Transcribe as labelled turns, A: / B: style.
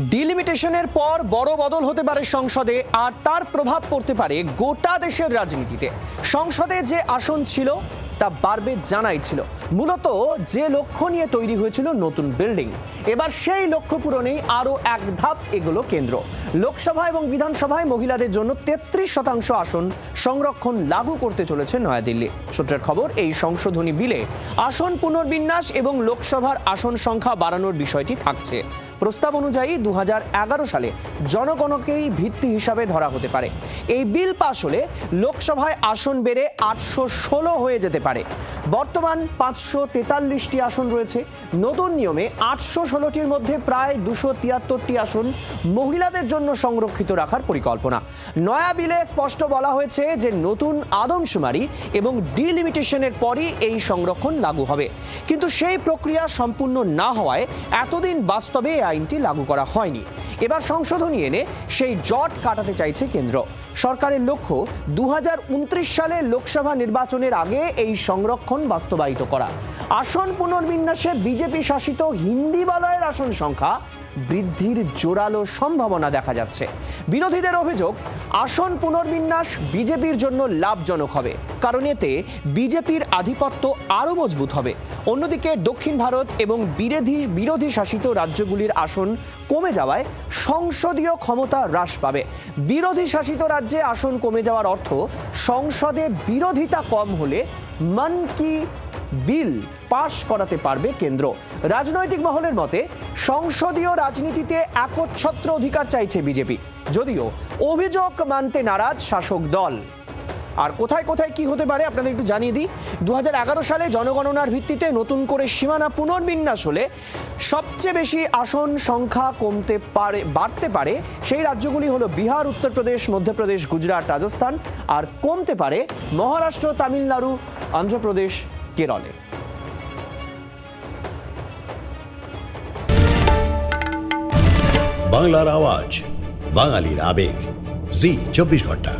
A: ডিলিমিটেশনের পর বড় বদল হতে পারে সংসদে, আর তার প্রভাব পড়তে পারে গোটা দেশের রাজনীতিতে। সংসদে যে আসন ছিল তা বাড়বে জানাই ছিল। মূলত যে লক্ষ্য নিয়ে তৈরি হয়েছিল নতুন বিল্ডিং, এবার সেই লক্ষ্য পূরণেই আরও এক ধাপ এগোলো কেন্দ্র। লোকসভা এবং বিধানসভায় মহিলাদের জন্য 33% আসন সংরক্ষণ লাগু করতে চলেছে নয়াদিল্লি। সূত্রের খবর, এই সংশোধনী বিলে আসন পুনর্বিন্যাস এবং লোকসভার আসন সংখ্যা বাড়ানোর বিষয়টি থাকছে। প্রস্তাব অনুযায়ী 2011 সালে জনগণকেই ভিত্তি হিসাবে ধরা হতে পারে। এই বিল পাশ হলে লোকসভায় আসন বেড়ে 816 হয়ে যেতে পারে। বর্তমান 543টি আসন রয়েছে। নতুন নিয়মে 816টির মধ্যে প্রায় 273টি আসন মহিলাদের জন্য সংরক্ষিত রাখার পরিকল্পনা। নয়া বিলে স্পষ্ট বলা হয়েছে যে নতুন আদমশুমারি এবং ডিলিমিটেশনের পরই এই সংরক্ষণ লাগু হবে। কিন্তু সেই প্রক্রিয়া সম্পূর্ণ না হওয়ায় এতদিন বাস্তবে এই আইনটি লাগু করা হয়নি। এবার সংশোধনী এনে সেই জট কাটাতে চাইছে কেন্দ্র। সরকারের লক্ষ্য 2029 সালে লোকসভা নির্বাচনের আগে এই সংরক্ষণ বাস্তবায়িত করা। আসন পুনর্বিন্যাসে বিজেপি শাসিত হিন্দি বলয়ের আসন সংখ্যা বৃদ্ধির জোরালো সম্ভাবনা দেখা যাচ্ছে। বিরোধীদের অভিযোগ, আসন পুনর্বিন্যাস বিজেপির জন্য লাভজনক হবে, কারণ এতে বিজেপির আধিপত্য আরও মজবুত হবে। অন্যদিকে দক্ষিণ ভারত এবং বিরোধী শাসিত রাজ্যগুলির আসন কমে যাওয়ায় সংসদীয় ক্ষমতা হ্রাস পাবে। বিরোধী শাসিত রাজ্যে আসন কমে যাওয়ার অর্থ সংসদে বিরোধিতা কম হলে মন কি বিল পাশ করাতে পারবে কেন্দ্র। রাজনৈতিক মহলের মতে সংসদীয় রাজনীতিতে একচ্ছত্র অধিকার চাইছে বিজেপি, যদিও অভিযোগ মানতে নারাজ শাসক দল। আর কোথায় কোথায় কি হতে পারে আপনাদের একটু জানিয়ে দিই। 2011 সালে জনগণনার ভিত্তিতে নতুন করে সীমানা পুনর্বিন্যাস হলে সবচেয়ে বেশি আসন সংখ্যা বাড়তে পারে সেই রাজ্যগুলি হলো বিহার, উত্তরপ্রদেশ, মধ্যপ্রদেশ, গুজরাট, রাজস্থান, আর কমতে পারে মহারাষ্ট্র, তামিলনাড়ু, অন্ধ্রপ্রদেশ, কেরলে।
B: বাংলার আওয়াজ, বাঙালির আবেগ, জি 24 ঘন্টা।